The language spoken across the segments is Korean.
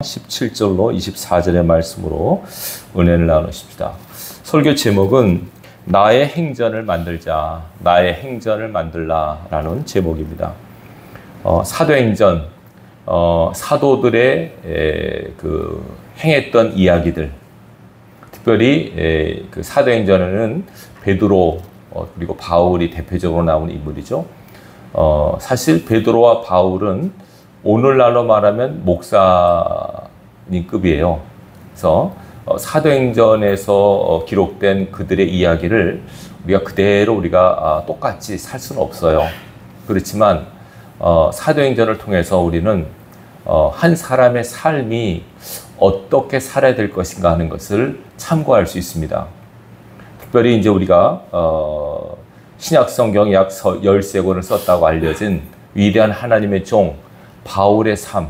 17절로 24절의 말씀으로 은혜를 나누십시다. 설교 제목은 나의 행전을 만들자, 나의 행전을 만들라 라는 제목입니다. 사도행전, 사도들의 행했던 이야기들, 특별히 그 사도행전에는 베드로 그리고 바울이 대표적으로 나오는 인물이죠. 사실 베드로와 바울은 오늘날로 말하면 목사님급이에요. 그래서 사도행전에서 기록된 그들의 이야기를 우리가 그대로 우리가 똑같이 살 수는 없어요. 그렇지만 사도행전을 통해서 우리는 한 사람의 삶이 어떻게 살아야 될 것인가 하는 것을 참고할 수 있습니다. 특별히 이제 우리가 신약성경 약 13권을 썼다고 알려진 위대한 하나님의 종 바울의 삶,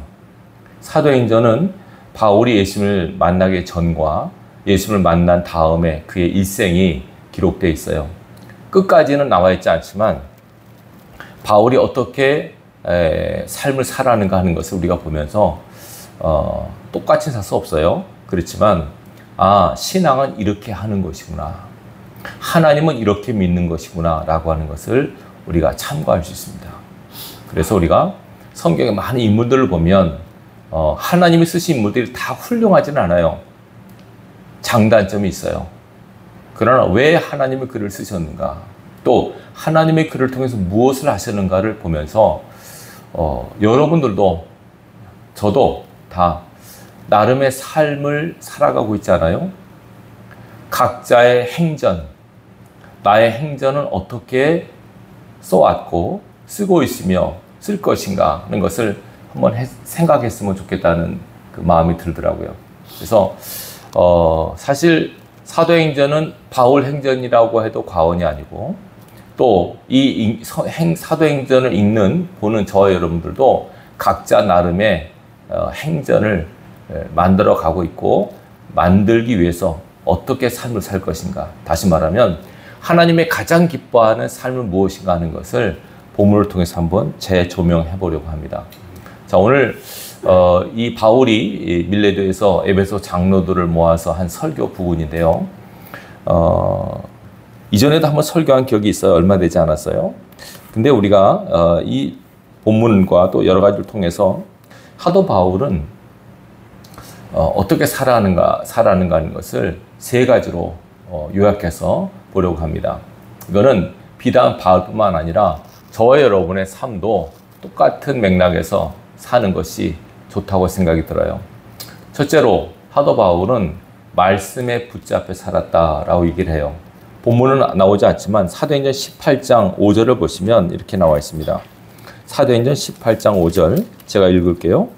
사도행전은 바울이 예수님을 만나기 전과 예수님을 만난 다음에 그의 일생이 기록되어 있어요. 끝까지는 나와 있지 않지만 바울이 어떻게 삶을 살아가는가 하는 것을 우리가 보면서 똑같이 살 수 없어요. 그렇지만 신앙은 이렇게 하는 것이구나, 하나님은 이렇게 믿는 것이구나 라고 하는 것을 우리가 참고할 수 있습니다. 그래서 우리가 성경의 많은 인물들을 보면 하나님이 쓰신 인물들이 다 훌륭하지는 않아요. 장단점이 있어요. 그러나 왜 하나님이 그를 쓰셨는가, 또 하나님의 그를 통해서 무엇을 하셨는가를 보면서 여러분들도 저도 다 나름의 삶을 살아가고 있잖아요. 각자의 행전, 나의 행전은 어떻게 써왔고 쓰고 있으며 쓸 것인가 하는 것을 한번 생각했으면 좋겠다는 그 마음이 들더라고요. 그래서 사실 사도행전은 바울 행전이라고 해도 과언이 아니고, 또 이 사도행전을 보는 저와 여러분들도 각자 나름의 행전을 만들어 가고 있고, 만들기 위해서 어떻게 삶을 살 것인가, 다시 말하면 하나님의 가장 기뻐하는 삶은 무엇인가 하는 것을 본문을 통해서 한번 재조명해 보려고 합니다. 자, 오늘 이 바울이 밀레도에서 에베소 장로들을 모아서 한 설교 부분인데요. 이전에도 한번 설교한 기억이 있어요. 얼마 되지 않았어요. 근데 우리가 이 본문과 또 여러 가지를 통해서 사도 바울은 어떻게 살아가는가 하는 것을 세 가지로 요약해서 보려고 합니다. 이거는 비단 바울뿐만 아니라 저와 여러분의 삶도 똑같은 맥락에서 사는 것이 좋다고 생각이 들어요. 첫째로 사도 바울은 말씀에 붙잡혀 살았다라고 얘기를 해요. 본문은 나오지 않지만 사도행전 18장 5절을 보시면 이렇게 나와 있습니다. 사도행전 18장 5절 제가 읽을게요.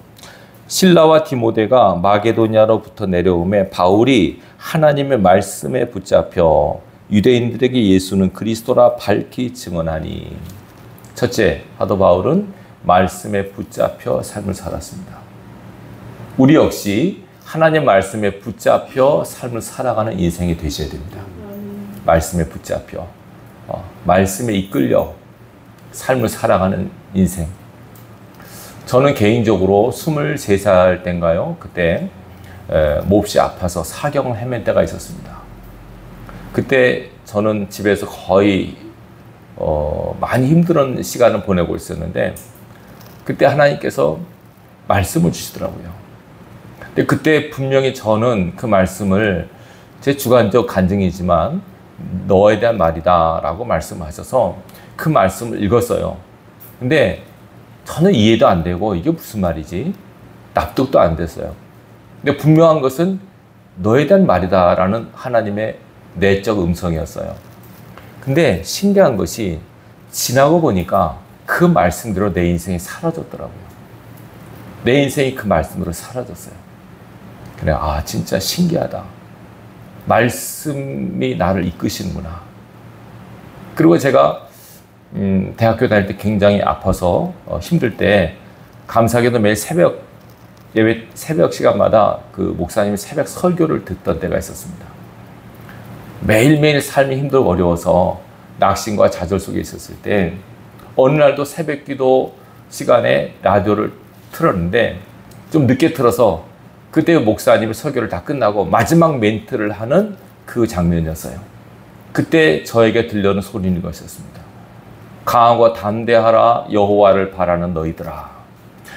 실라와 디모데가 마게도냐로부터 내려오매 바울이 하나님의 말씀에 붙잡혀 유대인들에게 예수는 그리스도라 밝히 증언하니. 첫째, 사도 바울은 말씀에 붙잡혀 삶을 살았습니다. 우리 역시 하나님 말씀에 붙잡혀 삶을 살아가는 인생이 되셔야 됩니다. 말씀에 붙잡혀 말씀에 이끌려 삶을 살아가는 인생. 저는 개인적으로 23살 때인가요? 그때 몹시 아파서 사경을 헤맨 때가 있었습니다. 그때 저는 집에서 거의 많이 힘든 시간을 보내고 있었는데, 그때 하나님께서 말씀을 주시더라고요. 근데 그때 분명히 저는 그 말씀을 제 주관적 간증이지만 너에 대한 말이다 라고 말씀하셔서 그 말씀을 읽었어요. 근데 저는 이해도 안 되고 이게 무슨 말이지? 납득도 안 됐어요. 근데 분명한 것은 너에 대한 말이다 라는 하나님의 내적 음성이었어요. 근데 신기한 것이 지나고 보니까 그 말씀대로 내 인생이 사라졌더라고요. 내 인생이 그 말씀으로 사라졌어요. 그래, 진짜 신기하다. 말씀이 나를 이끄시는구나. 그리고 제가 대학교 다닐 때 굉장히 아파서 힘들 때 감사하게도 매일 예배 새벽 시간마다 그 목사님이 새벽 설교를 듣던 때가 있었습니다. 매일매일 삶이 힘들고 어려워서 낙심과 좌절 속에 있었을 때 어느 날도 새벽 기도 시간에 라디오를 틀었는데 좀 늦게 틀어서 그때 목사님이 설교를 다 끝나고 마지막 멘트를 하는 그 장면이었어요. 그때 저에게 들려오는 소리는 것이었습니다. 강하고 담대하라 여호와를 바라는 너희들아.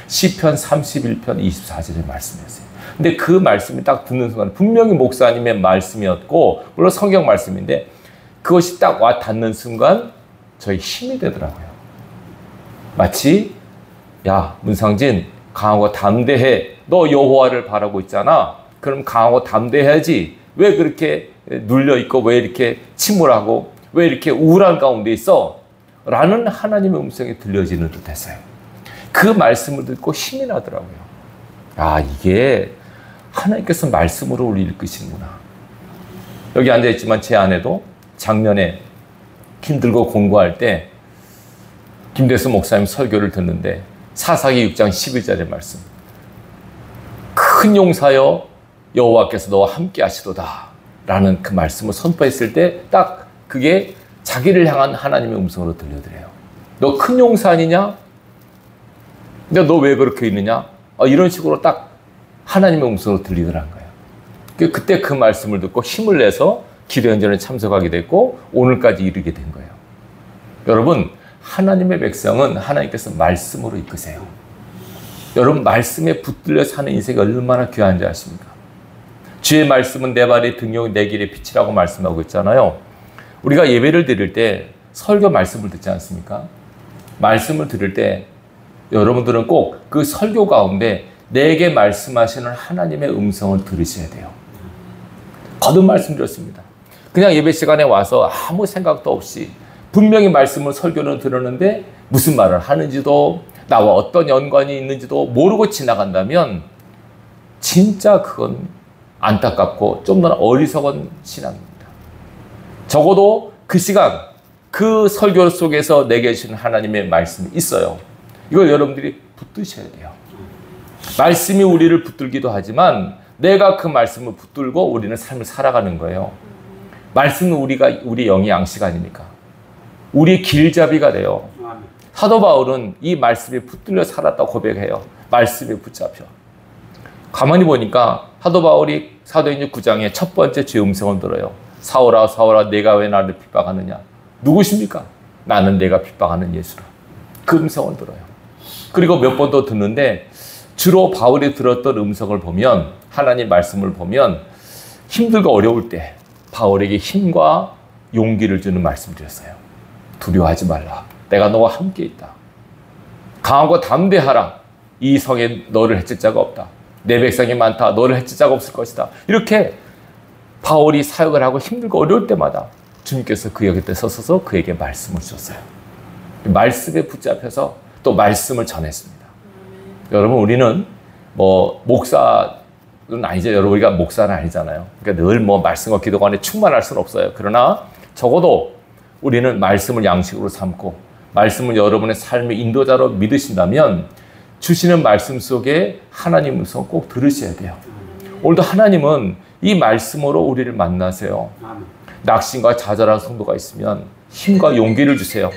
시편 31편 24절의 말씀이었어요. 근데 그 말씀이 딱 듣는 순간 분명히 목사님의 말씀이었고 물론 성경 말씀인데 그것이 딱 와 닿는 순간 저희 힘이 되더라고요. 마치 야 문상진 강하고 담대해. 너 여호와를 바라고 있잖아. 그럼 강하고 담대해야지. 왜 그렇게 눌려있고 왜 이렇게 침울하고 왜 이렇게 우울한 가운데 있어? 라는 하나님의 음성이 들려지는 듯 했어요. 그 말씀을 듣고 힘이 나더라고요. 아, 이게 하나님께서 말씀으로 우리를 이끄시는구나. 여기 앉아있지만 제 아내도 작년에 힘들고 공부할 때 김대수 목사님 설교를 듣는데 사사기 6장 11절의 말씀. 큰 용사여 여호와께서 너와 함께 하시도다 라는 그 말씀을 선포했을 때 딱 그게 자기를 향한 하나님의 음성으로 들려드려요. 너 큰 용사 아니냐? 근데 너 왜 그렇게 있느냐? 이런 식으로 딱 하나님의 음성으로 들리더라는 거예요. 그때 그 말씀을 듣고 힘을 내서 기도 연전에 참석하게 됐고 오늘까지 이르게 된 거예요. 여러분, 하나님의 백성은 하나님께서 말씀으로 이끄세요. 여러분, 말씀에 붙들려 사는 인생이 얼마나 귀한지 아십니까? 주의 말씀은 내 발의 등용이 내 길의 빛이라고 말씀하고 있잖아요. 우리가 예배를 드릴 때 설교 말씀을 듣지 않습니까? 말씀을 들을 때 여러분들은 꼭 그 설교 가운데 내게 말씀하시는 하나님의 음성을 들으셔야 돼요. 거듭 말씀드렸습니다. 그냥 예배 시간에 와서 아무 생각도 없이 분명히 말씀을 설교는 들었는데 무슨 말을 하는지도 나와 어떤 연관이 있는지도 모르고 지나간다면 진짜 그건 안타깝고 좀 더 어리석은 신앙입니다. 적어도 그 시간, 그 설교 속에서 내게 주신 하나님의 말씀이 있어요. 이걸 여러분들이 붙드셔야 돼요. 말씀이 우리를 붙들기도 하지만 내가 그 말씀을 붙들고 우리는 삶을 살아가는 거예요. 말씀은 우리 영의 양식 아닙니까? 우리의 길잡이가 돼요. 사도 바울은 이 말씀에 붙들려 살았다고 고백해요. 말씀에 붙잡혀. 가만히 보니까 사도 바울이 사도행전 9장에 첫 번째 주의 음성을 들어요. 사울아 사울아 내가 왜 나를 핍박하느냐. 누구십니까? 나는 내가 핍박하는 예수라. 그 음성을 들어요. 그리고 몇 번 더 듣는데 주로 바울이 들었던 음성을 보면 하나님 말씀을 보면 힘들고 어려울 때 바울에게 힘과 용기를 주는 말씀드렸어요. 두려워하지 말라. 내가 너와 함께 있다. 강하고 담대하라. 이 성에 너를 해칠 자가 없다. 내 백성이 많다. 너를 해칠 자가 없을 것이다. 이렇게 바울이 사역을 하고 힘들고 어려울 때마다 주님께서 그 곁에 서셔서 그에게 말씀을 주셨어요. 말씀에 붙잡혀서 또 말씀을 전했습니다. 여러분, 우리는 목사는 아니죠. 여러분, 우리가 목사는 아니잖아요. 그러니까 늘 말씀과 기도가 안에 충만할 수는 없어요. 그러나 적어도 우리는 말씀을 양식으로 삼고 말씀을 여러분의 삶의 인도자로 믿으신다면 주시는 말씀 속에 하나님 음성 꼭 들으셔야 돼요. 오늘도 하나님은 이 말씀으로 우리를 만나세요. 낙심과 좌절한 성도가 있으면 힘과 용기를 주세요.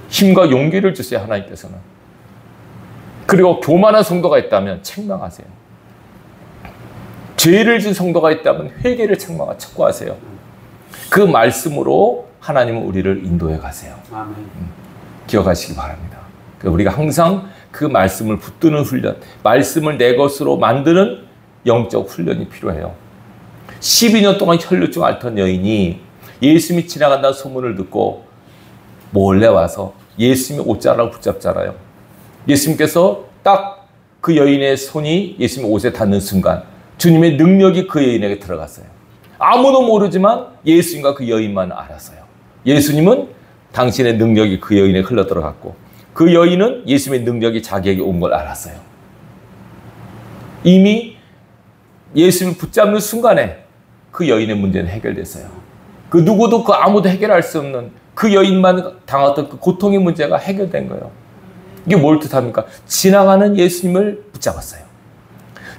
힘과 용기를 주세요. 하나님께서는. 그리고 교만한 성도가 있다면 책망하세요. 죄를 진 성도가 있다면 회개를 촉구하세요. 그 말씀으로 하나님은 우리를 인도해 가세요. 기억하시기 바랍니다. 우리가 항상 그 말씀을 붙드는 훈련, 말씀을 내 것으로 만드는 영적 훈련이 필요해요. 12년 동안 혈루증 앓던 여인이 예수님이 지나간다는 소문을 듣고 몰래 와서 예수님의 옷자락을 붙잡잖아요. 예수님께서 딱 그 여인의 손이 예수님의 옷에 닿는 순간 주님의 능력이 그 여인에게 들어갔어요. 아무도 모르지만 예수님과 그 여인만 알았어요. 예수님은 당신의 능력이 그 여인에 흘러들어갔고 그 여인은 예수님의 능력이 자기에게 온 걸 알았어요. 이미 예수님을 붙잡는 순간에 그 여인의 문제는 해결됐어요. 그 누구도 그 아무도 해결할 수 없는 그 여인만 당했던 그 고통의 문제가 해결된 거예요. 이게 뭘 뜻합니까? 지나가는 예수님을 붙잡았어요.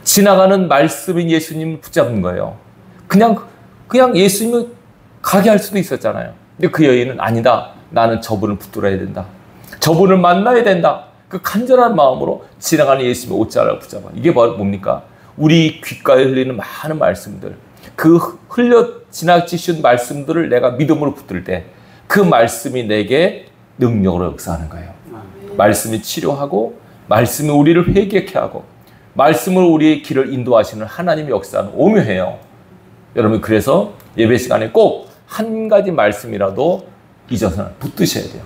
지나가는 말씀인 예수님을 붙잡은 거예요. 그냥 예수님을 가게 할 수도 있었잖아요. 근데 그 여인은 아니다. 나는 저분을 붙들어야 된다. 저분을 만나야 된다. 그 간절한 마음으로 지나가는 예수님의 옷자락을 붙잡아. 이게 바로 뭡니까? 우리 귓가에 흘리는 많은 말씀들, 그 흘려 지나치신 말씀들을 내가 믿음으로 붙들 때 그 말씀이 내게 능력으로 역사하는 거예요. 말씀이 치료하고, 말씀이 우리를 회개케 하고, 말씀으로 우리의 길을 인도하시는 하나님의 역사는 오묘해요. 여러분, 그래서 예배 시간에 꼭 한 가지 말씀이라도 잊어서는 붙드셔야 돼요.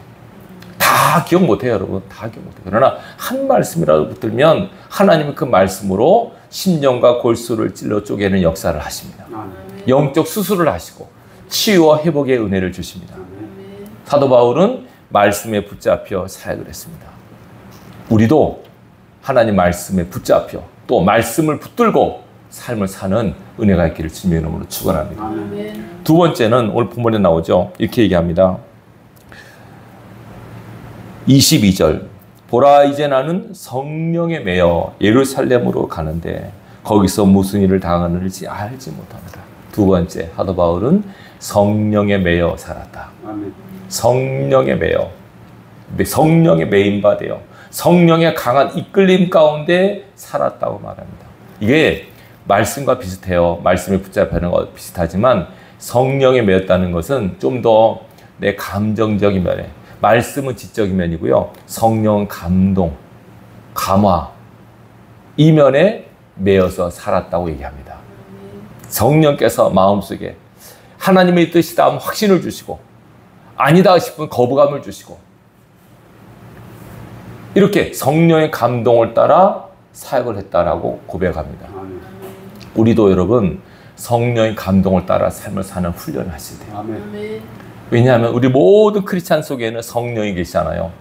다 기억 못해요, 여러분. 다 기억 못해요. 그러나 한 말씀이라도 붙들면 하나님은 그 말씀으로 심령과 골수를 찔러 쪼개는 역사를 하십니다. 영적 수술을 하시고 치유와 회복의 은혜를 주십니다. 사도 바울은 말씀에 붙잡혀 사역을 했습니다. 우리도 하나님 말씀에 붙잡혀 또 말씀을 붙들고 삶을 사는 은혜가 있기를 주님의 이름으로 축원합니다. 두 번째는 오늘 본문에 나오죠. 이렇게 얘기합니다. 22절, 보라 이제 나는 성령에 매여 예루살렘으로 가는데 거기서 무슨 일을 당하는지 알지 못합니다. 두 번째, 사도 바울은 성령에 매여 살았다. 성령에 매여, 성령에 매인 바 되어 성령의 강한 이끌림 가운데 살았다고 말합니다. 이게 말씀과 비슷해요. 말씀에 붙잡히는 것 비슷하지만 성령에 매였다는 것은 좀 더 내 감정적인 면에, 말씀은 지적인 면이고요. 성령은 감동, 감화, 이 면에 매여서 살았다고 얘기합니다. 성령께서 마음속에 하나님의 뜻이다 하면 확신을 주시고 아니다 싶은 거부감을 주시고 이렇게 성령의 감동을 따라 사역을 했다라고 고백합니다. 우리도 여러분 성령의 감동을 따라 삶을 사는 훈련을 하셔야 돼요. 왜냐하면 우리 모든 크리스찬 속에는 성령이 계시잖아요.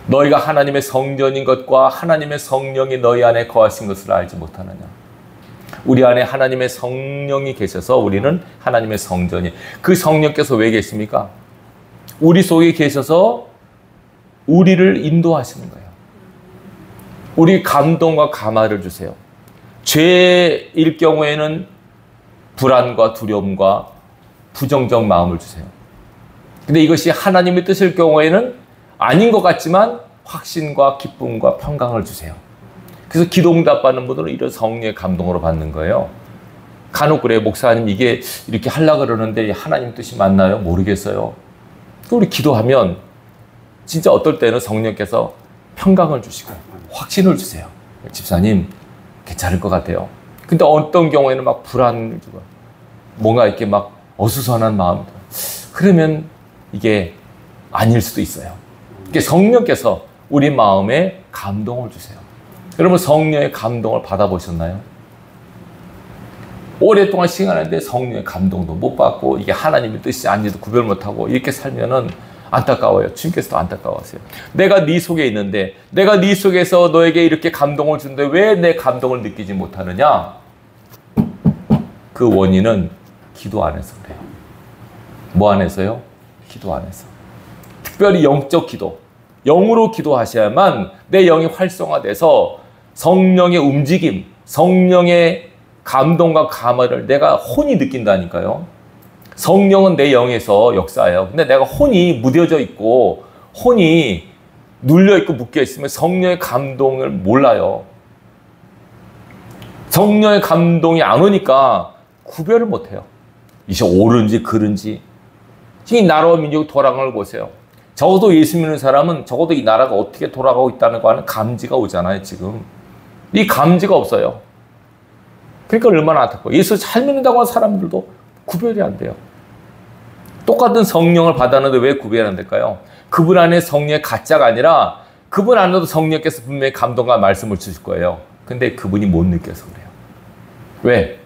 너희가 하나님의 성전인 것과 하나님의 성령이 너희 안에 거하신 것을 알지 못하느냐. 우리 안에 하나님의 성령이 계셔서 우리는 하나님의 성전이. 그 성령께서 왜 계십니까? 우리 속에 계셔서 우리를 인도하시는 거예요. 우리 감동과 감화를 주세요. 죄일 경우에는 불안과 두려움과 부정적 마음을 주세요. 근데 이것이 하나님의 뜻일 경우에는 아닌 것 같지만 확신과 기쁨과 평강을 주세요. 그래서 기도응답 받는 분들은 이런 성령의 감동으로 받는 거예요. 간혹 그래요. 목사님 이게 이렇게 하려고 그러는데 하나님 뜻이 맞나요? 모르겠어요. 또 우리 기도하면 진짜 어떨 때는 성령께서 평강을 주시고 확신을 주세요. 집사님 괜찮을 것 같아요. 근데 어떤 경우에는 막 불안을 주고 뭔가 이렇게 막 어수선한 마음. 그러면 이게 아닐 수도 있어요. 성령께서 우리 마음에 감동을 주세요. 여러분 성령의 감동을 받아보셨나요? 오랫동안 시간했는데 성령의 감동도 못 받고 이게 하나님의 뜻이 아닌지도 구별 못하고 이렇게 살면은 안타까워요. 주님께서도 안타까워하세요. 내가 네 속에 있는데 내가 네 속에서 너에게 이렇게 감동을 주는데 왜 내 감동을 느끼지 못하느냐? 그 원인은 기도 안에서 그래요. 뭐 안에서요? 기도 안에서. 특별히 영적 기도, 영으로 기도하셔야만 내 영이 활성화돼서 성령의 움직임, 성령의 감동과 감화를 내가 혼이 느낀다니까요. 성령은 내 영에서 역사해요. 근데 내가 혼이 무뎌져 있고 혼이 눌려 있고 묶여 있으면 성령의 감동을 몰라요. 성령의 감동이 안 오니까 구별을 못해요. 이게 옳은지 그른지. 이 나라와 민족이 돌아가는 걸 보세요. 적어도 예수 믿는 사람은 적어도 이 나라가 어떻게 돌아가고 있다는 거 하는 감지가 오잖아요. 지금 이 감지가 없어요. 그러니까 얼마나 안타까워요. 예수 잘 믿는다고 하는 사람들도 구별이 안 돼요. 똑같은 성령을 받았는데 왜 구별이 안 될까요? 그분 안에 성령의 가짜가 아니라 그분 안에도 성령께서 분명히 감동과 말씀을 주실 거예요. 근데 그분이 못 느껴서 그래요. 왜?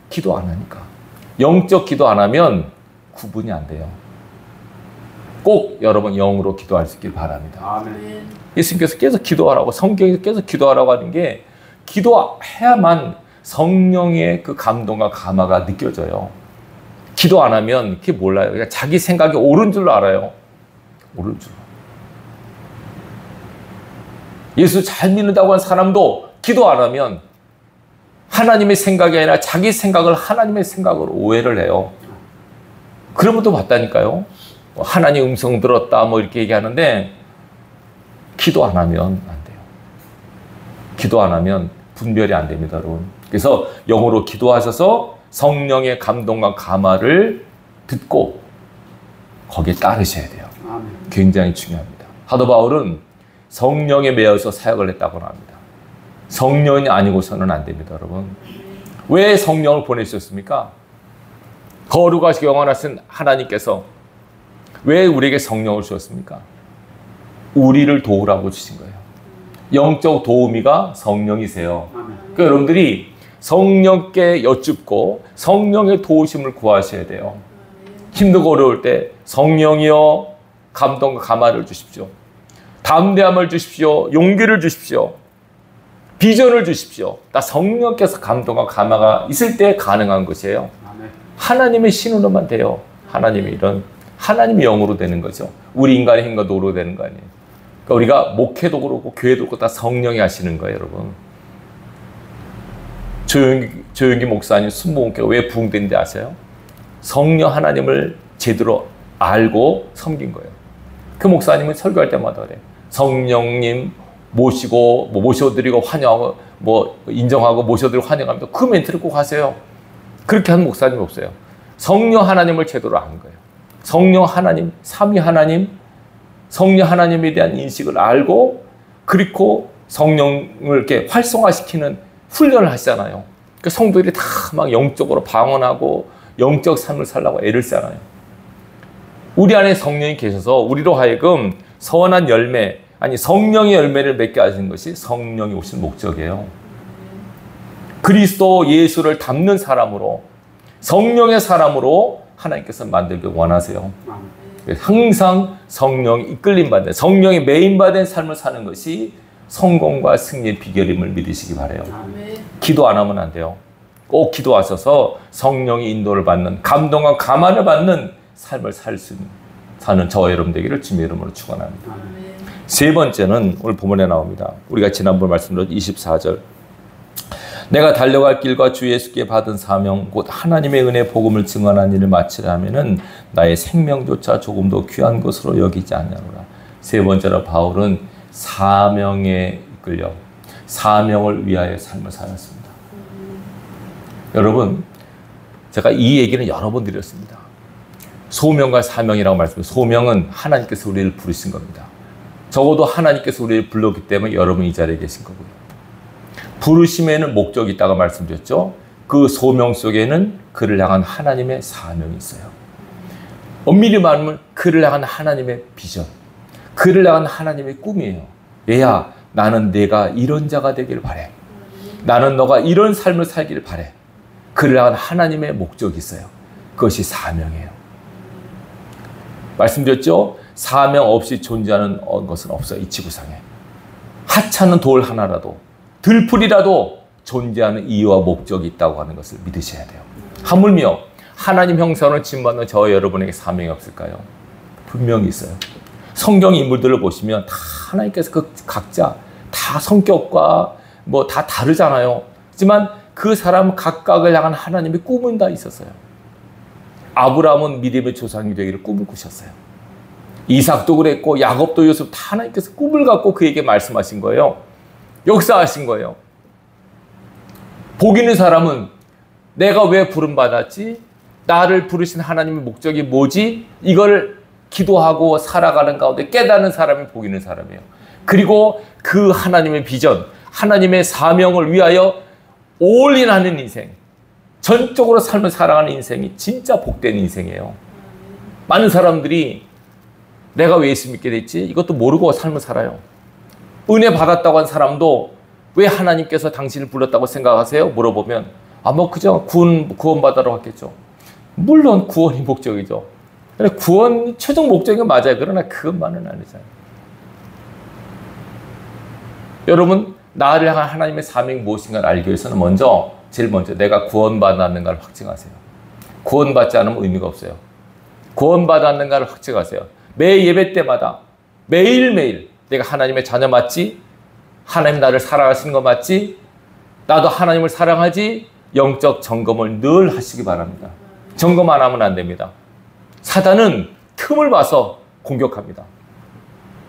기도 안 하니까. 영적 기도 안 하면 구분이 안 돼요. 꼭 여러분 영으로 기도할 수 있길 바랍니다. 아멘. 예수님께서 계속 기도하라고 성경에서 계속 기도하라고 하는 게 기도해야만 성령의 그 감동과 감화가 느껴져요. 기도 안 하면 그게 몰라요. 그러니까 자기 생각이 옳은 줄로 알아요. 옳은 줄로. 예수 잘 믿는다고 하는 사람도 기도 안 하면 하나님의 생각이 아니라 자기 생각을 하나님의 생각으로 오해를 해요. 그런 것도 봤다니까요. 하나님 음성 들었다 뭐 이렇게 얘기하는데 기도 안 하면 안 돼요. 기도 안 하면 분별이 안 됩니다, 여러분. 그래서 영으로 기도하셔서 성령의 감동과 감화를 듣고 거기에 따르셔야 돼요. 굉장히 중요합니다. 사도 바울은 성령에 매여서 사역을 했다고 합니다. 성령이 아니고서는 안 됩니다, 여러분. 왜 성령을 보내주셨습니까? 거룩하시고 영원하신 하나님께서 왜 우리에게 성령을 주셨습니까? 우리를 도우라고 주신 거예요. 영적 도우미가 성령이세요. 그러니까 여러분들이 성령께 여쭙고 성령의 도우심을 구하셔야 돼요. 힘들고 어려울 때 성령이여 감동과 감화를 주십시오. 담대함을 주십시오. 용기를 주십시오. 비전을 주십시오. 다 성령께서 감동과 감화가 있을 때 가능한 것이에요. 하나님의 신으로만 돼요. 하나님의 이런 하나님의 영으로 되는 거죠. 우리 인간의 힘과 노로 되는 거 아니에요. 그러니까 우리가 목회도 그렇고 교회도 그렇고 다 성령이 하시는 거예요, 여러분. 조용기 목사님 순복음교회가 왜 부흥된지 아세요? 성령 하나님을 제대로 알고 섬긴 거예요. 그 목사님은 설교할 때마다 그래. 성령님 모시고 모셔드리고 환영하고 인정하고 모셔드리고 환영합니다. 그 멘트를 꼭 하세요. 그렇게 하는 목사님이 없어요. 성령 하나님을 제대로 아는 거예요. 성령 하나님, 삼위 하나님, 성령 하나님에 대한 인식을 알고 그리고 성령을 이렇게 활성화시키는 훈련을 하시잖아요. 그 성도들이 다 막 영적으로 방언하고 영적 삶을 살라고 애를 쓰잖아요. 우리 안에 성령이 계셔서 우리로 하여금 선한 열매, 아니 성령의 열매를 맺게 하시는 것이 성령이 오신 목적이에요. 그리스도 예수를 닮는 사람으로, 성령의 사람으로 하나님께서 만들길 원하세요. 항상 성령이 이끌림 받는, 성령이 메인 받은 삶을 사는 것이 성공과 승리의 비결임을 믿으시기 바라요. 기도 안 하면 안 돼요. 꼭 기도하셔서 성령의 인도를 받는, 감동과 감화를 받는 삶을 사는 저와 여러분 되기를 주님의 이름으로 축원합니다. 세 번째는 오늘 본문에 나옵니다. 우리가 지난번 말씀드렸던 24절. 내가 달려갈 길과 주 예수께 받은 사명 곧 하나님의 은혜 복음을 증언한 일을 마치려 하면은 나의 생명조차 조금도 귀한 것으로 여기지 않냐노라. 세 번째로 바울은 사명에 이끌려 사명을 위하여 삶을 살았습니다. 여러분, 제가 이 얘기는 여러 번 드렸습니다. 소명과 사명이라고 말씀드렸습니다. 소명은 하나님께서 우리를 부르신 겁니다. 적어도 하나님께서 우리를 불렀기 때문에 여러분이 이 자리에 계신 거고요. 부르심에는 목적이 있다고 말씀드렸죠. 그 소명 속에는 그를 향한 하나님의 사명이 있어요. 엄밀히 말하면 그를 향한 하나님의 비전, 그를 향한 하나님의 꿈이에요. 얘야, 나는 내가 이런 자가 되길 바래. 나는 너가 이런 삶을 살기를 바래. 그를 향한 하나님의 목적이 있어요. 그것이 사명이에요. 말씀드렸죠? 사명 없이 존재하는 것은 없어요. 이 지구상에. 하찮은 돌 하나라도, 들풀이라도 존재하는 이유와 목적이 있다고 하는 것을 믿으셔야 돼요. 하물며 하나님 형상을 짓받는 저와 여러분에게 사명이 없을까요? 분명히 있어요. 성경 인물들을 보시면 다 하나님께서 그 각자 다 성격과 다 다르잖아요. 하지만 그 사람 각각을 향한 하나님의 꿈은 다 있었어요. 아브라함은 믿음의 조상이 되기를 꿈을 꾸셨어요. 이삭도 그랬고 야곱도 요셉 다 하나님께서 꿈을 갖고 그에게 말씀하신 거예요. 역사하신 거예요. 복 있는 사람은 내가 왜 부름받았지? 나를 부르신 하나님의 목적이 뭐지? 이걸 기도하고 살아가는 가운데 깨닫는 사람이 복 있는 사람이에요. 그리고 그 하나님의 비전, 하나님의 사명을 위하여 올인하는 인생, 전적으로 삶을 살아가는 인생이 진짜 복된 인생이에요. 많은 사람들이 내가 왜 예수 믿게 됐지? 이것도 모르고 삶을 살아요. 은혜 받았다고 한 사람도 왜 하나님께서 당신을 불렀다고 생각하세요? 물어보면 그저 구원받으러 왔겠죠. 물론 구원이 목적이죠. 구원 최종 목적이 맞아요. 그러나 그것만은 아니잖아요. 여러분, 나를 향한 하나님의 사명이 무엇인가를 알기 위해서는 제일 먼저 내가 구원받았는가를 확증하세요. 구원받지 않으면 의미가 없어요. 구원받았는가를 확증하세요. 매 예배 때마다 매일매일 내가 하나님의 자녀 맞지? 하나님 나를 사랑하시는 거 맞지? 나도 하나님을 사랑하지? 영적 점검을 늘 하시기 바랍니다. 점검 안 하면 안 됩니다. 사단은 틈을 봐서 공격합니다.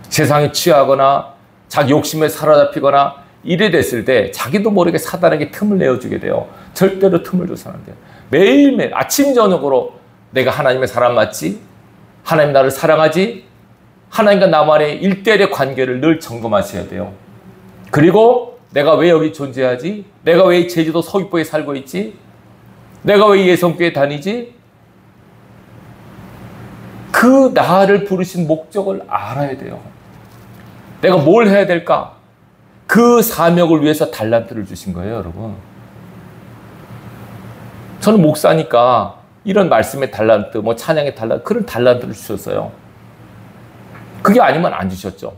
세상에 취하거나 자기 욕심에 사로잡히거나 이래 됐을 때 자기도 모르게 사단에게 틈을 내어주게 돼요. 절대로 틈을 줘서는 안 돼요. 매일매일 아침 저녁으로 내가 하나님의 사람 맞지? 하나님 나를 사랑하지? 하나님과 나만의 일대일의 관계를 늘 점검하셔야 돼요. 그리고 내가 왜 여기 존재하지? 내가 왜 제주도 서귀포에 살고 있지? 내가 왜 예성교회 다니지? 그 나를 부르신 목적을 알아야 돼요. 내가 뭘 해야 될까? 그 사명을 위해서 달란트를 주신 거예요, 여러분. 저는 목사니까 이런 말씀의 달란트, 뭐 찬양의 달란트, 그런 달란트를 주셨어요. 그게 아니면 안 주셨죠.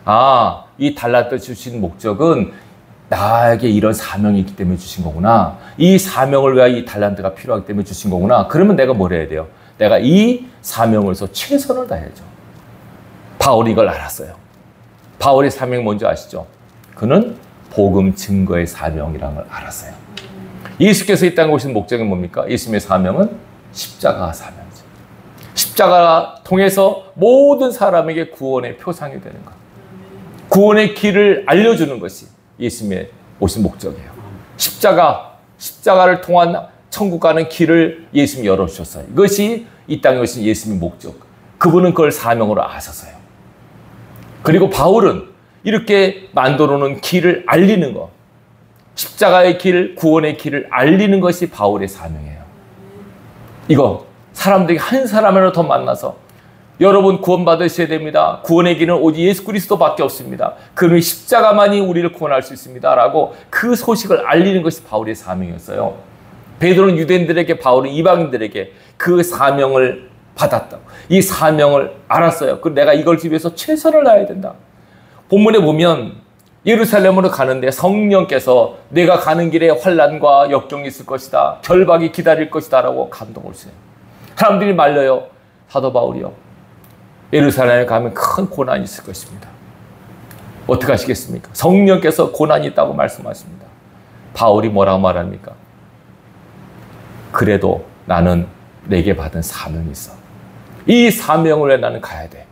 아, 이 달란트 주신 목적은 나에게 이런 사명이 있기 때문에 주신 거구나. 이 사명을 위하여 이 달란트가 필요하기 때문에 주신 거구나. 그러면 내가 뭘 해야 돼요? 내가 이 사명을 위해서 최선을 다해야죠. 바울이 이걸 알았어요. 바울의 사명이 뭔지 아시죠? 그는 복음 증거의 사명이라는 걸 알았어요. 예수께서 이 땅에 오신 목적이 뭡니까? 예수님의 사명은 십자가 사명이죠. 십자가 통해서 모든 사람에게 구원의 표상이 되는 것. 구원의 길을 알려주는 것이 예수님의 오신 목적이에요. 십자가를 통한 천국 가는 길을 예수님이 열어주셨어요. 이것이 이 땅에 오신 예수님의 목적. 그분은 그걸 사명으로 아셨어요. 그리고 바울은 이렇게 만들어 놓은 길을 알리는 것, 십자가의 길, 구원의 길을 알리는 것이 바울의 사명이에요. 이거 사람들이 한 사람이라도 더 만나서 여러분 구원받으셔야 됩니다. 구원의 길은 오직 예수 그리스도밖에 없습니다. 그는 십자가만이 우리를 구원할 수 있습니다. 라고 그 소식을 알리는 것이 바울의 사명이었어요. 베드로는 유대인들에게, 바울은 이방인들에게 그 사명을 받았다고. 이 사명을 알았어요. 그리고 내가 이걸 위해서 최선을 다해야 된다. 본문에 보면 예루살렘으로 가는데 성령께서 내가 가는 길에 환난과 역경이 있을 것이다. 결박이 기다릴 것이다. 라고 감동을 주세요. 사람들이 말려요. 사도 바울이요. 예루살렘에 가면 큰 고난이 있을 것입니다. 어떻게 하시겠습니까? 성령께서 고난이 있다고 말씀하십니다. 바울이 뭐라고 말합니까? 그래도 나는 내게 받은 사명이 있어. 이 사명을 위해 나는 가야 돼.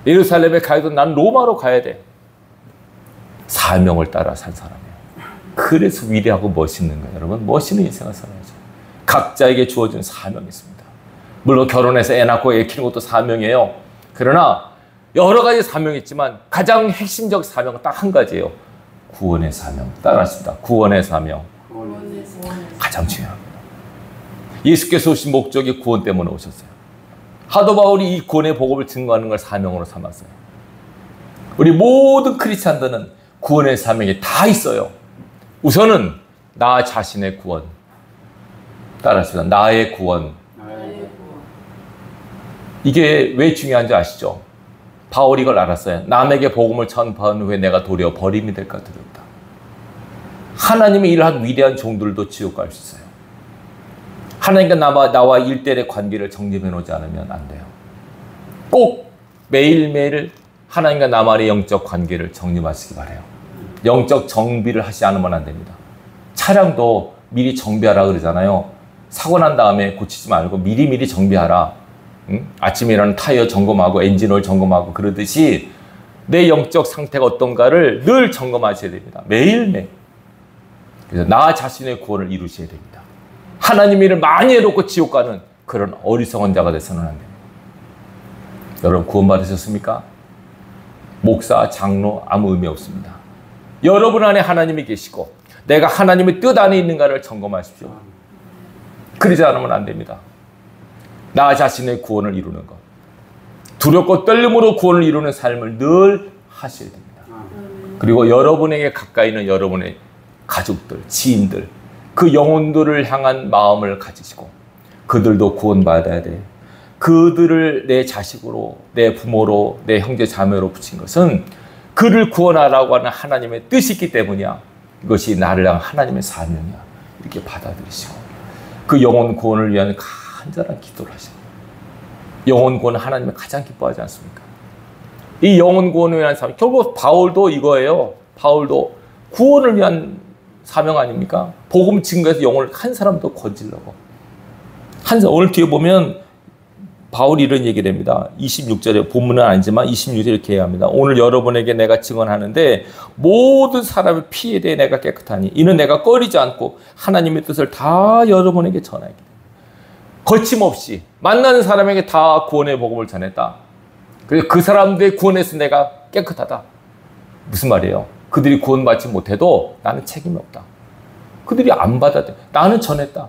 예루살렘에 가야도 나는 로마로 가야 돼. 사명을 따라 산 사람이에요. 그래서 위대하고 멋있는 거예요. 여러분, 멋있는 인생을 살아야죠. 각자에게 주어진 사명이 있습니다. 물론 결혼해서 애 낳고 애 키우는 것도 사명이에요. 그러나 여러 가지 사명이 있지만 가장 핵심적 사명은 딱 한 가지예요. 구원의 사명. 따라하십니다. 구원의 사명. 가장 중요합니다. 예수께서 오신 목적이 구원 때문에 오셨어요. 사도 바울이 이 구원의 복음을 증거하는 걸 사명으로 삼았어요. 우리 모든 크리스찬들은 구원의 사명이 다 있어요. 우선은 나 자신의 구원. 따라하십니다. 나의 구원. 이게 왜 중요한지 아시죠? 바울이 이걸 알았어요. 남에게 복음을 전파한 후에 내가 도리어 버림이 될까 두렵다. 하나님의 일을 한 위대한 종들도 지옥 갈 수 있어요. 하나님과 나와 일대일의 관계를 정립해 놓지 않으면 안 돼요. 꼭 매일매일 하나님과 나만의 영적 관계를 정립하시기 바라요. 영적 정비를 하지 않으면 안 됩니다. 차량도 미리 정비하라 그러잖아요. 사고 난 다음에 고치지 말고 미리 정비하라. 응? 아침에 일어나는 타이어 점검하고 엔진오일 점검하고 그러듯이 내 영적 상태가 어떤가를 늘 점검하셔야 됩니다. 매일매일. 그래서 나 자신의 구원을 이루셔야 됩니다. 하나님 일을 많이 해놓고 지옥 가는 그런 어리석은 자가 돼서는 안 됩니다. 여러분 구원 받으셨습니까? 목사, 장로 아무 의미 없습니다. 여러분 안에 하나님이 계시고 내가 하나님의 뜻 안에 있는가를 점검하십시오. 그러지 않으면 안 됩니다. 나 자신의 구원을 이루는 것. 두렵고 떨림으로 구원을 이루는 삶을 늘 하셔야 됩니다. 그리고 여러분에게 가까이 있는 여러분의 가족들, 지인들, 그 영혼들을 향한 마음을 가지시고 그들도 구원받아야 돼. 그들을 내 자식으로, 내 부모로, 내 형제 자매로 붙인 것은 그를 구원하라고 하는 하나님의 뜻이 있기 때문이야. 이것이 나를 향한 하나님의 사명이야. 이렇게 받아들이시고 그 영혼 구원을 위한 간절한 기도를 하시고 영혼 구원은 하나님이 가장 기뻐하지 않습니까? 이 영혼 구원을 위한 사명, 결국 바울도 이거예요. 바울도 구원을 위한 사명 아닙니까? 복음 증거해서 영혼을 한 사람도 건지려고. 오늘 뒤에 보면 바울이 이런 얘기를 합니다. 26절에 본문은 아니지만 26절에 이렇게 얘기합니다. 오늘 여러분에게 내가 증언하는데 모든 사람의 피에 대해 내가 깨끗하니 이는 내가 꺼리지 않고 하나님의 뜻을 다 여러분에게 전하기. 거침없이 만나는 사람에게 다 구원의 복음을 전했다. 그래서 그 사람들의 구원에서 내가 깨끗하다. 무슨 말이에요? 그들이 구원받지 못해도 나는 책임이 없다. 그들이 안 받아도 나는 전했다.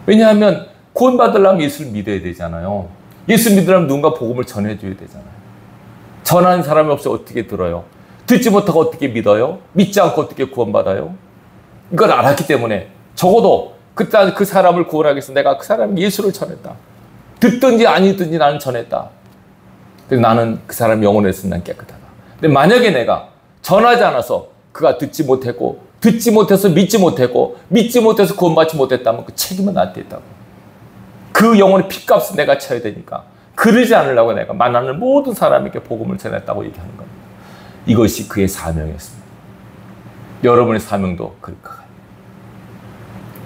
왜냐하면 구원받으려면 예수를 믿어야 되잖아요. 예수 믿으려면 누군가 복음을 전해줘야 되잖아요. 전하는 사람이 없어 어떻게 들어요? 듣지 못하고 어떻게 믿어요? 믿지 않고 어떻게 구원받아요? 이걸 알았기 때문에 적어도 그 사람을 구원하기 위해서 내가 그 사람에게 예수를 전했다. 듣든지 아니든지 나는 전했다. 그래서 나는 그 사람 영혼에서 난 깨끗하다. 근데 만약에 내가 전하지 않아서 그가 듣지 못했고 듣지 못해서 믿지 못했고 믿지 못해서 구원받지 못했다면 그 책임은 나한테 있다고. 그 영혼의 핏값을 내가 쳐야 되니까 그러지 않으려고 내가 만나는 모든 사람에게 복음을 전했다고 얘기하는 겁니다. 이것이 그의 사명이었습니다. 여러분의 사명도 그럴 거예요.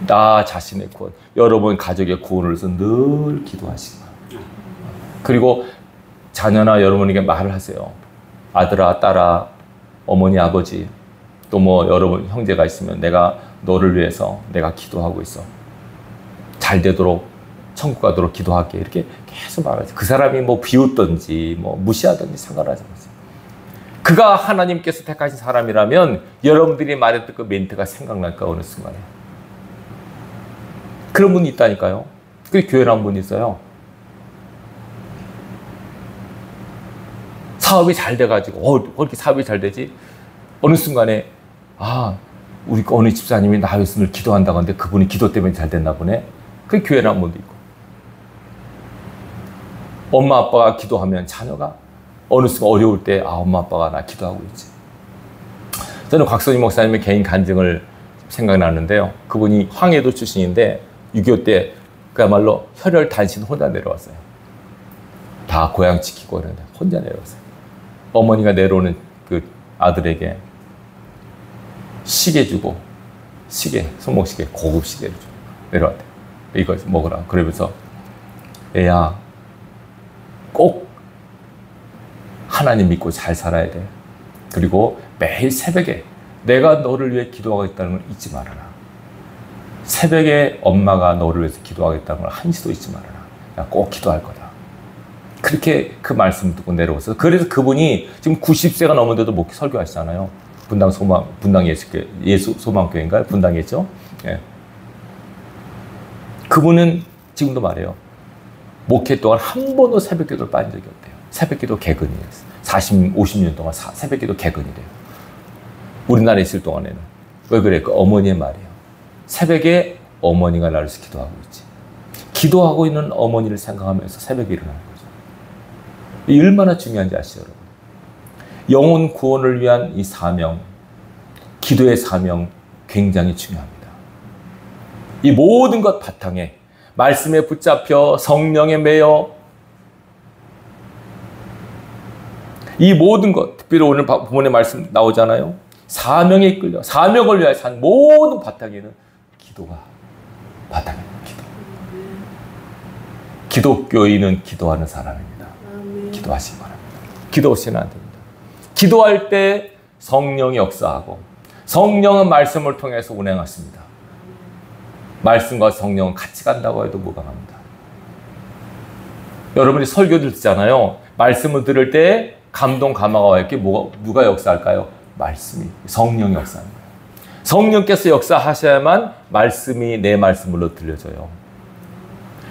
나 자신의 구원, 여러분 가족의 구원을 위해서 늘 기도하시기 바랍니다. 그리고 자녀나 여러분에게 말을 하세요. 아들아, 딸아, 어머니, 아버지, 또 뭐 여러분 형제가 있으면 내가 너를 위해서 내가 기도하고 있어. 잘 되도록 천국 가도록 기도할게. 이렇게 계속 말하죠. 그 사람이 뭐 비웃든지 뭐 무시하든지 상관하지 마세요. 그가 하나님께서 택하신 사람이라면 여러분들이 말했던 그 멘트가 생각날까 어느 순간에. 그런 분이 있다니까요. 그리고 교회에 한 분이 있어요. 사업이 잘 돼가지고 왜 이렇게 사업이 잘 되지? 어느 순간에 우리 어느 집사님이 나 위해서 늘 기도한다고 하는데 그분이 기도 때문에 잘 됐나 보네. 그 교회에 한 분도 있고. 엄마 아빠가 기도하면 자녀가 어느 순간 어려울 때 엄마 아빠가 나 기도하고 있지. 저는 곽선희 목사님의 개인 간증을 생각나는데요. 그분이 황해도 출신인데 6.25 때 그야말로 혈혈 단신 혼자 내려왔어요. 다 고향 지키고 그러는데 혼자 내려왔어요. 어머니가 내려오는 그 아들에게 시계 주고 손목시계 고급 시계를 주고 내려왔대요. 이거 먹으라. 그러면서 애야 꼭 하나님 믿고 잘 살아야 돼. 그리고 매일 새벽에 내가 너를 위해 기도하겠다는 걸 잊지 말아라. 새벽에 엄마가 너를 위해서 기도하겠다는 걸 한시도 잊지 말아라. 나 꼭 기도할 거다. 그렇게 그 말씀 듣고 내려오셔서 그래서 그분이 지금 90세가 넘은데도 목회 설교하시잖아요. 분당 예수 소망교회인가요? 분당이었죠. 예. 그분은 지금도 말해요. 목회 동안 한 번도 새벽기도를 빠진 적이 없대요. 새벽기도 개근이에요. 50년 동안 새벽기도 개근이래요. 우리나라에 있을 동안에는. 왜 그래? 그 어머니의 말이에요. 새벽에 어머니가 나를 위해서 기도하고 있지. 기도하고 있는 어머니를 생각하면서 새벽에 일어나는 거죠. 이 얼마나 중요한지 아시죠, 여러분? 영혼 구원을 위한 이 사명, 기도의 사명 굉장히 중요합니다. 이 모든 것 바탕에 말씀에 붙잡혀 성령에 매여 이 모든 것, 특별히 오늘 본문의 말씀 나오잖아요. 사명에 이끌려 사명을 위하여 산 모든 바탕에는 기도가 바탕입니다. 기독교인은 기도하는 사람입니다. 기도하시기 바랍니다. 기도 없이는 안 됩니다. 기도할 때 성령이 역사하고 성령은 말씀을 통해서 운행하십니다. 말씀과 성령은 같이 간다고 해도 무방합니다. 여러분이 설교를 듣잖아요. 말씀을 들을 때 감동 감화가 와 있게 누가 역사할까요? 말씀이, 성령이 역사하는 거예요. 성령께서 역사하셔야만 말씀이 내 말씀으로 들려져요.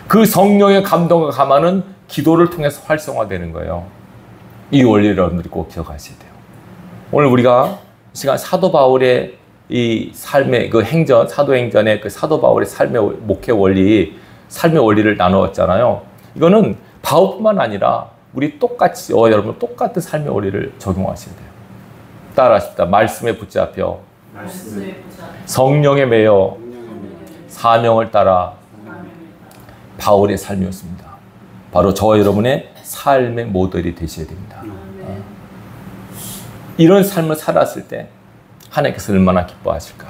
그 성령의 감동과 감화는 기도를 통해서 활성화되는 거예요. 이 원리를 여러분들이 꼭 기억하셔야 돼요. 오늘 우리가 시간 사도 바울의 이 삶의 그 행전, 사도행전의 그 사도 바울의 삶의 목회 원리, 삶의 원리를 나누었잖아요. 이거는 바울뿐만 아니라 우리 똑같이, 여러분 똑같은 삶의 원리를 적용하셔야 돼요. 따라하십시다. 말씀에 붙잡혀 성령에 매여 사명을 따라 바울의 삶이었습니다. 바로 저와 여러분의 삶의 모델이 되셔야 됩니다. 이런 삶을 살았을 때 하나님께서 얼마나 기뻐하실까.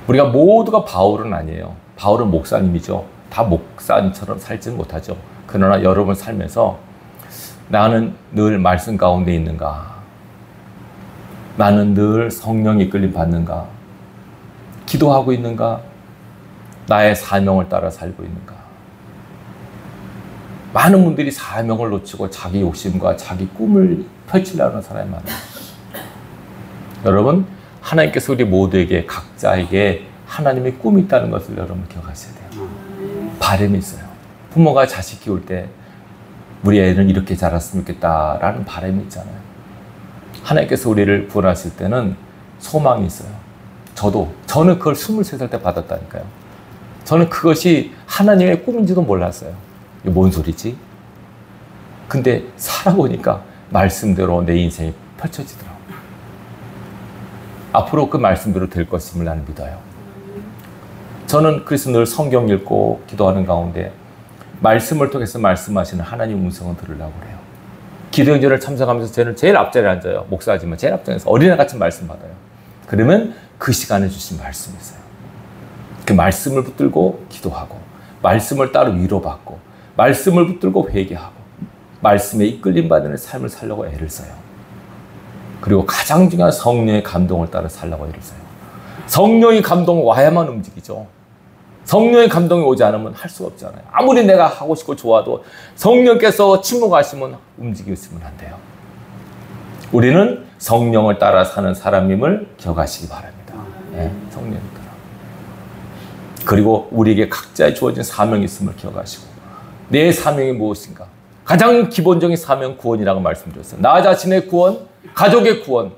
우리가 모두가 바울은 아니에요. 바울은 목사님이죠. 다 목사님처럼 살지는 못하죠. 그러나 여러분 살면서 나는 늘 말씀 가운데 있는가? 나는 늘 성령이 이끌림 받는가? 기도하고 있는가? 나의 사명을 따라 살고 있는가? 많은 분들이 사명을 놓치고 자기 욕심과 자기 꿈을 펼치려는 사람이 많아요. 여러분, 하나님께서 우리 모두에게 각자에게 하나님의 꿈이 있다는 것을 여러분 기억하셔야 돼요. 바람이 있어요. 부모가 자식 키울 때 우리 애는 이렇게 자랐으면 좋겠다라는 바람이 있잖아요. 하나님께서 우리를 구원하실 때는 소망이 있어요. 저는 그걸 23살 때 받았다니까요. 저는 그것이 하나님의 꿈인지도 몰랐어요. 이게 뭔 소리지? 근데 살아보니까 말씀대로 내 인생이 펼쳐지더라고요. 앞으로 그 말씀대로 될 것임을 나는 믿어요. 저는 그래서 늘 성경 읽고 기도하는 가운데 말씀을 통해서 말씀하시는 하나님 음성을 들으려고 그래요. 기도행전을 참석하면서 저는 제일 앞자리에 앉아요. 목사지만 제일 앞자리에서 어린애같이 말씀 받아요. 그러면 그 시간에 주신 말씀이 있어요. 그 말씀을 붙들고 기도하고 말씀을 따로 위로받고 말씀을 붙들고 회개하고 말씀에 이끌림 받는 삶을 살려고 애를 써요. 그리고 가장 중요한 성령의 감동을 따라 살려고 애를 써요. 성령의 감동이 와야만 움직이죠. 성령의 감동이 오지 않으면 할 수가 없잖아요. 아무리 내가 하고 싶고 좋아도 성령께서 침묵하시면 움직이시면 안 돼요. 우리는 성령을 따라 사는 사람임을 기억하시기 바랍니다. 네, 성령을 따라. 그리고 우리에게 각자에 주어진 사명이 있음을 기억하시고 내 사명이 무엇인가? 가장 기본적인 사명 구원이라고 말씀드렸어요. 나 자신의 구원, 가족의 구원,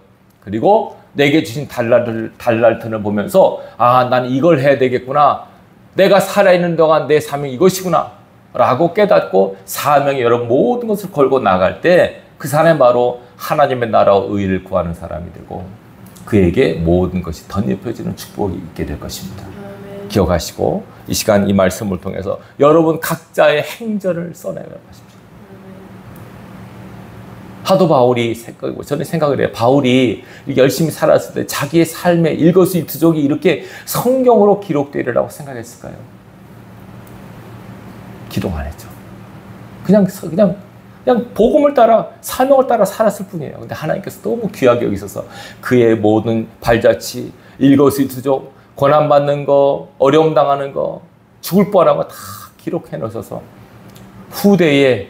그리고 내게 주신 달란트를 보면서 난 이걸 해야 되겠구나. 내가 살아있는 동안 내 사명이 이것이구나 라고 깨닫고 사명이 여러분 모든 것을 걸고 나갈 때 그 사람이 바로 하나님의 나라와 의를 구하는 사람이 되고 그에게 모든 것이 덧입혀지는 축복이 있게 될 것입니다. 기억하시고 이 시간 이 말씀을 통해서 여러분 각자의 행전을 써내가십시오. 사도 바울이 저는 생각을 해요. 바울이 열심히 살았을 때 자기의 삶의 일거수일투족이 이렇게 성경으로 기록되리라고 생각했을까요? 기도 안 했죠. 그냥 복음을 따라 사명을 따라 살았을 뿐이에요. 근데 하나님께서 너무 귀하게 여기셔서 그의 모든 발자취, 일거수일투족, 고난받는 거, 어려움 당하는 거, 죽을 뻔한 거 다 기록해 놓으셔서 후대에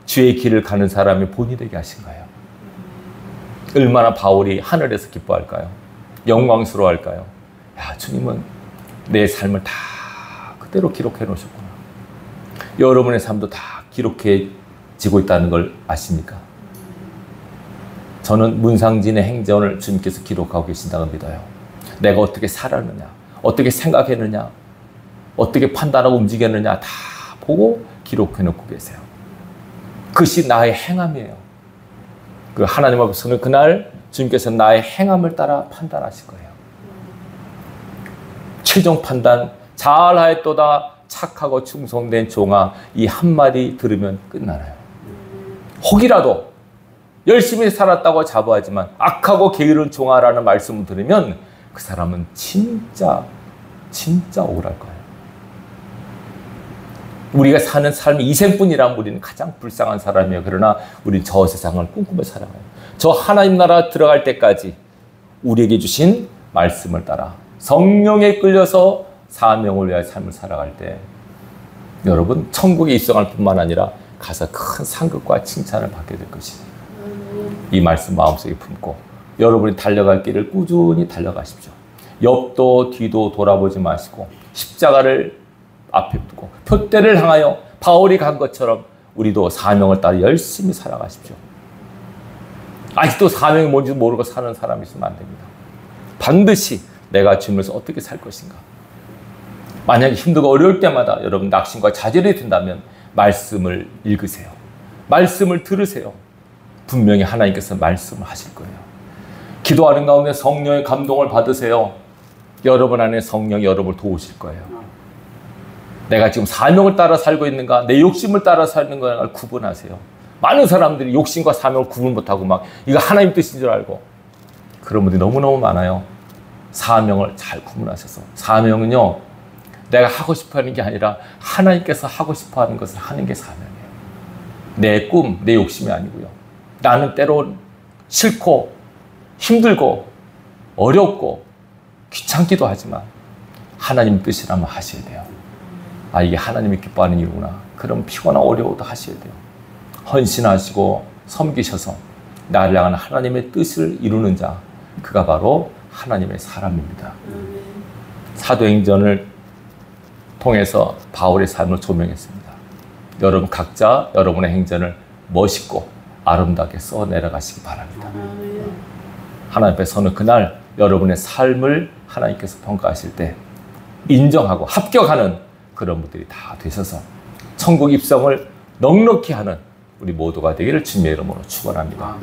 주의 길을 가는 사람이 본이 되게 하신 거예요. 얼마나 바울이 하늘에서 기뻐할까요? 영광스러워할까요? 야, 주님은 내 삶을 다 그대로 기록해 놓으셨구나. 여러분의 삶도 다 기록해지고 있다는 걸 아십니까? 저는 문상진의 행전을 주님께서 기록하고 계신다고 믿어요. 내가 어떻게 살았느냐, 어떻게 생각했느냐, 어떻게 판단하고 움직였느냐 다 보고 기록해 놓고 계세요. 그것이 나의 행함이에요. 그 하나님 앞에서는 그날 주님께서 나의 행함을 따라 판단하실 거예요. 최종 판단, 잘하였도다 착하고 충성된 종아, 이 한마디 들으면 끝나나요? 혹이라도 열심히 살았다고 자부하지만 악하고 게으른 종아라는 말씀을 들으면 그 사람은 진짜 억울할 거예요. 우리가 사는 삶이 이 생뿐이라면 우리는 가장 불쌍한 사람이에요. 그러나 우리는 저 세상을 꿈꾸며 살아가요. 저 하나님 나라 들어갈 때까지 우리에게 주신 말씀을 따라 성령에 끌려서 사명을 위하여 삶을 살아갈 때 여러분 천국에 입성할 뿐만 아니라 가서 큰 상급과 칭찬을 받게 될 것이에요. 이 말씀 마음속에 품고 여러분이 달려갈 길을 꾸준히 달려가십시오. 옆도 뒤도 돌아보지 마시고 십자가를 앞에 두고 표대를 향하여 바울이 간 것처럼 우리도 사명을 따라 열심히 살아가십시오. 아직도 사명이 뭔지 모르고 사는 사람이 있으면 안 됩니다. 반드시 내가 주님에서 어떻게 살 것인가. 만약에 힘들고 어려울 때마다 여러분 낙심과 좌절이 된다면 말씀을 읽으세요. 말씀을 들으세요. 분명히 하나님께서 말씀을 하실 거예요. 기도하는 가운데 성령의 감동을 받으세요. 여러분 안에 성령이 여러분을 도우실 거예요. 내가 지금 사명을 따라 살고 있는가, 내 욕심을 따라 사는 거를 구분하세요. 많은 사람들이 욕심과 사명을 구분 못하고 막 이거 하나님 뜻인 줄 알고 그런 분들이 너무너무 많아요. 사명을 잘 구분하셔서. 사명은요, 내가 하고 싶어 하는 게 아니라 하나님께서 하고 싶어 하는 것을 하는 게 사명이에요. 내 꿈, 내 욕심이 아니고요. 나는 때론 싫고 힘들고 어렵고 귀찮기도 하지만 하나님 뜻이라면 하셔야 돼요. 아, 이게 하나님이 기뻐하는 일이구나. 그럼 피곤하고 어려워도 하셔야 돼요. 헌신하시고 섬기셔서 나를 향한 하나님의 뜻을 이루는 자, 그가 바로 하나님의 사람입니다. 사도행전을 통해서 바울의 삶을 조명했습니다. 여러분 각자 여러분의 행전을 멋있고 아름답게 써 내려가시기 바랍니다. 하나님 앞에서는 그날 여러분의 삶을 하나님께서 평가하실 때 인정하고 합격하는 그런 분들이 다 되셔서 천국 입성을 넉넉히 하는 우리 모두가 되기를 주님의 이름으로 축원합니다.